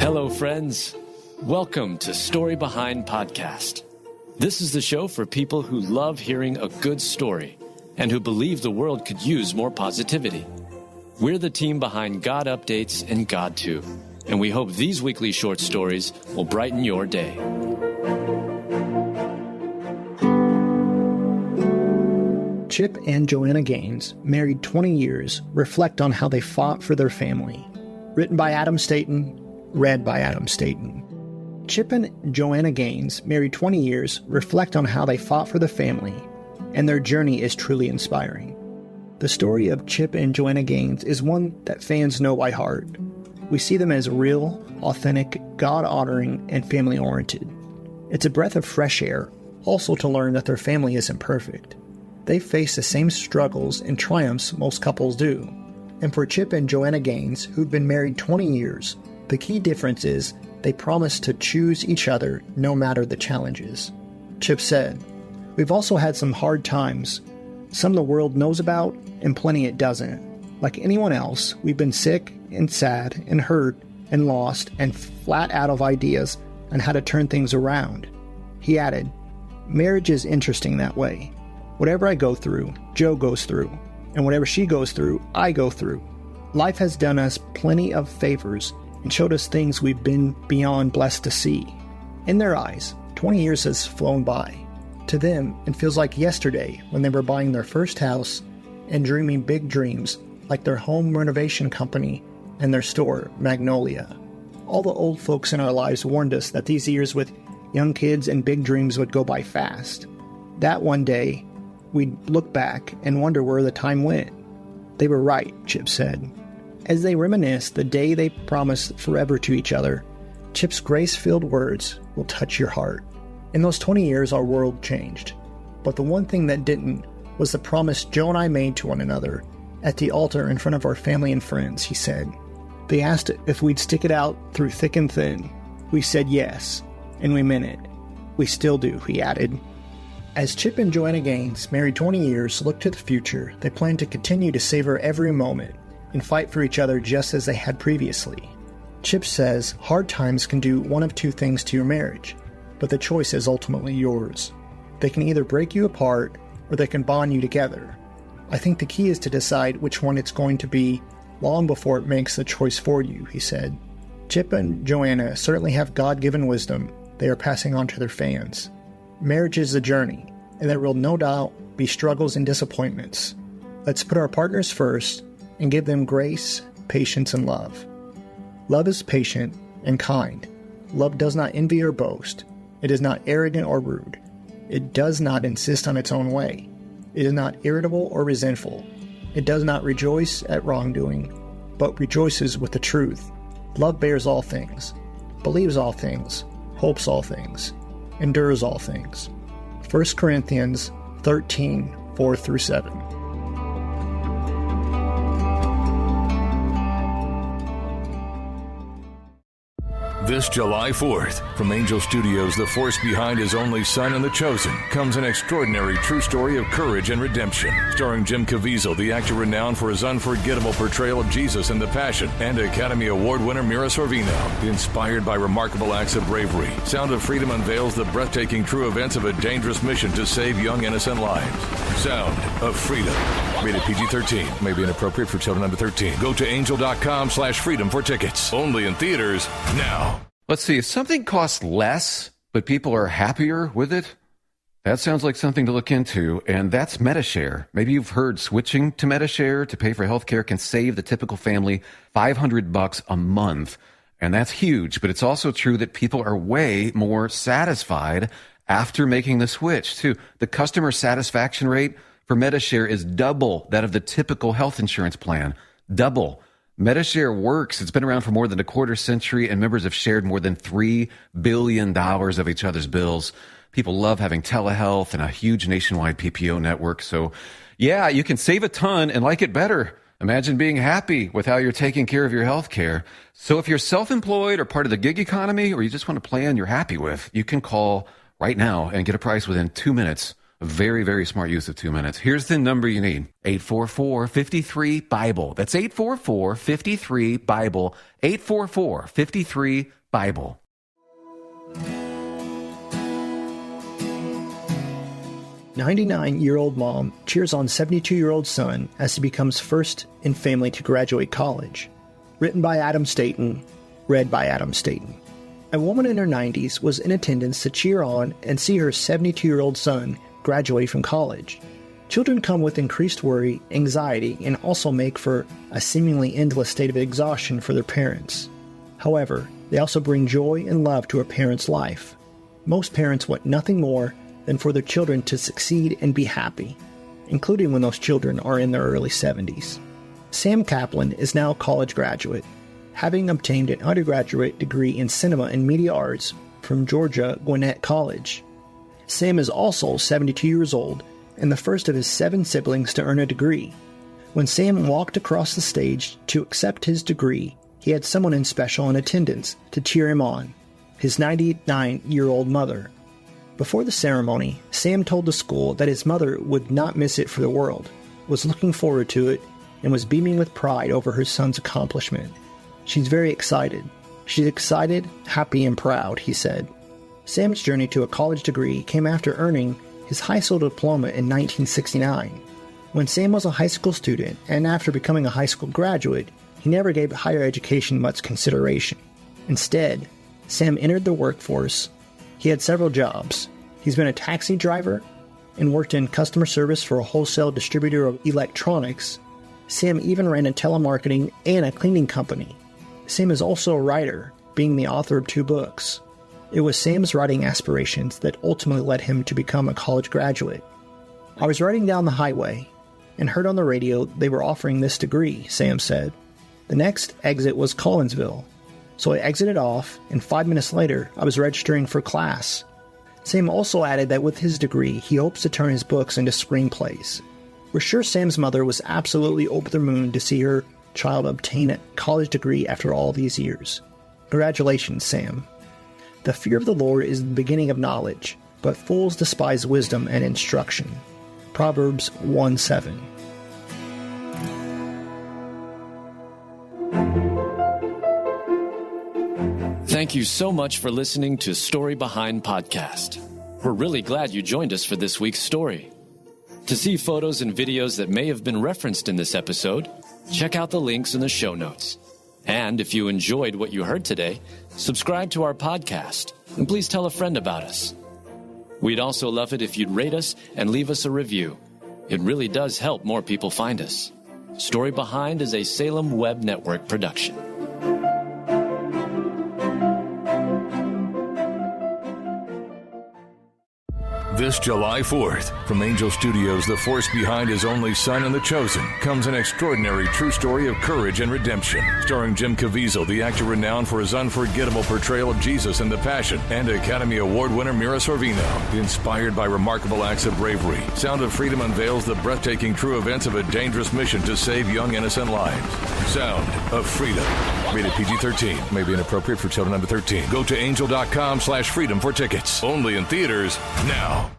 Hello, friends. Welcome to Story Behind Podcast. This is the show for people who love hearing a good story and who believe the world could use more positivity. We're the team behind GodUpdates and God2, and we hope these weekly short stories will brighten your day. Chip and Joanna Gaines, married 20 years, reflect on how they fought for their family. Written by Adam Staten, read by Adam Staten. Chip and Joanna Gaines, married 20 years, reflect on how they fought for the family, and their journey is truly inspiring. The story of Chip and Joanna Gaines is one that fans know by heart. We see them as real, authentic, God-honoring, and family-oriented. It's a breath of fresh air, also to learn that their family isn't perfect. They face the same struggles and triumphs most couples do. And for Chip and Joanna Gaines, who've been married 20 years, the key difference is they promise to choose each other no matter the challenges. Chip said, "We've also had some hard times. Some the world knows about and plenty it doesn't. Like anyone else, we've been sick and sad and hurt and lost and flat out of ideas on how to turn things around." He added, "Marriage is interesting that way. Whatever I go through, Joe goes through. And whatever she goes through, I go through. Life has done us plenty of favors and showed us things we've been beyond blessed to see." In their eyes, 20 years has flown by. To them, it feels like yesterday when they were buying their first house and dreaming big dreams like their home renovation company and their store, Magnolia. All the old folks in our lives warned us that these years with young kids and big dreams would go by fast. That one day, we'd look back and wonder where the time went. They were right, Chip said. As they reminisce the day they promised forever to each other, Chip's grace-filled words will touch your heart. In those 20 years, our world changed. But the one thing that didn't was the promise Joe and I made to one another at the altar in front of our family and friends, he said. They asked if we'd stick it out through thick and thin. We said yes, and we meant it. We still do, he added. As Chip and Joanna Gaines, married 20 years, look to the future, they plan to continue to savor every moment and fight for each other just as they had previously. Chip says hard times can do one of two things to your marriage, but the choice is ultimately yours. They can either break you apart or they can bond you together. I think the key is to decide which one it's going to be long before it makes the choice for you, he said. Chip and Joanna certainly have God-given wisdom they are passing on to their fans. Marriage is a journey, and there will no doubt be struggles and disappointments. Let's put our partners first and give them grace, patience, and love. Love is patient and kind. Love does not envy or boast. It is not arrogant or rude. It does not insist on its own way. It is not irritable or resentful. It does not rejoice at wrongdoing, but rejoices with the truth. Love bears all things, believes all things, hopes all things, endures all things. 1 Corinthians 13, 4-7. This July 4th, from Angel Studios, the force behind His Only Son and The Chosen, comes an extraordinary true story of courage and redemption. Starring Jim Caviezel, the actor renowned for his unforgettable portrayal of Jesus in The Passion, and Academy Award winner Mira Sorvino. Inspired by remarkable acts of bravery, Sound of Freedom unveils the breathtaking true events of a dangerous mission to save young innocent lives. Sound of Freedom. Rated PG-13. May be inappropriate for children under 13. Go to angel.com/freedom for tickets. Only in theaters now. Let's see, if something costs less, but people are happier with it, that sounds like something to look into, and that's MediShare. Maybe you've heard switching to MediShare to pay for healthcare can save the typical family $500 a month, and that's huge, but it's also true that people are way more satisfied after making the switch, too. The customer satisfaction rate for MediShare is double that of the typical health insurance plan. Double. MediShare works. It's been around for more than a quarter century, and members have shared more than $3 billion of each other's bills. People love having telehealth and a huge nationwide PPO network. So, yeah, you can save a ton and like it better. Imagine being happy with how you're taking care of your health care. So if you're self-employed or part of the gig economy, or you just want a plan you're happy with, you can call right now and get a price within 2 minutes A very, very smart use of 2 minutes. Here's the number you need. 844-53-BIBLE. That's 844-53-BIBLE. 844-53-BIBLE. 99-year-old mom cheers on 72-year-old son as he becomes first in family to graduate college. Written by Adam Staten, read by Adam Staten. A woman in her 90s was in attendance to cheer on and see her 72-year-old son graduate from college. Children come with increased worry, anxiety, and also make for a seemingly endless state of exhaustion for their parents. However, they also bring joy and love to a parent's life. Most parents want nothing more than for their children to succeed and be happy, including when those children are in their early 70s. Sam Kaplan is now a college graduate, having obtained an undergraduate degree in cinema and media arts from Georgia Gwinnett College. Sam is also 72 years old and the first of his 7 siblings to earn a degree. When Sam walked across the stage to accept his degree, he had someone in special in attendance to cheer him on, his 99-year-old mother. Before the ceremony, Sam told the school that his mother would not miss it for the world, was looking forward to it, and was beaming with pride over her son's accomplishment. She's very excited. She's excited, happy, and proud, he said. Sam's journey to a college degree came after earning his high school diploma in 1969. When Sam was a high school student, and after becoming a high school graduate, he never gave higher education much consideration. Instead, Sam entered the workforce. He had several jobs. He's been a taxi driver and worked in customer service for a wholesale distributor of electronics. Sam even ran a telemarketing and a cleaning company. Sam is also a writer, being the author of 2 books. It was Sam's writing aspirations that ultimately led him to become a college graduate. I was riding down the highway and heard on the radio they were offering this degree, Sam said. The next exit was Collinsville, so I exited off, and 5 minutes later I was registering for class. Sam also added that with his degree, he hopes to turn his books into screenplays. We're sure Sam's mother was absolutely over the moon to see her child obtain a college degree after all these years. Congratulations, Sam. The fear of the Lord is the beginning of knowledge, but fools despise wisdom and instruction. Proverbs 1:7. Thank you so much for listening to Story Behind Podcast. We're really glad you joined us for this week's story. To see photos and videos that may have been referenced in this episode, check out the links in the show notes. And if you enjoyed what you heard today, subscribe to our podcast, and please tell a friend about us. We'd also love it if you'd rate us and leave us a review. It really does help more people find us. Story Behind is a Salem Web Network production. This July 4th, from Angel Studios, the force behind His only Son and the Chosen, comes an extraordinary true story of courage and redemption. Starring Jim Caviezel, the actor renowned for his unforgettable portrayal of Jesus in The Passion, and Academy Award winner Mira Sorvino. Inspired by remarkable acts of bravery, Sound of Freedom unveils the breathtaking true events of a dangerous mission to save young innocent lives. Sound of Freedom. Rated PG-13. May be inappropriate for children under 13. Go to angel.com/freedom for tickets. Only in theaters now.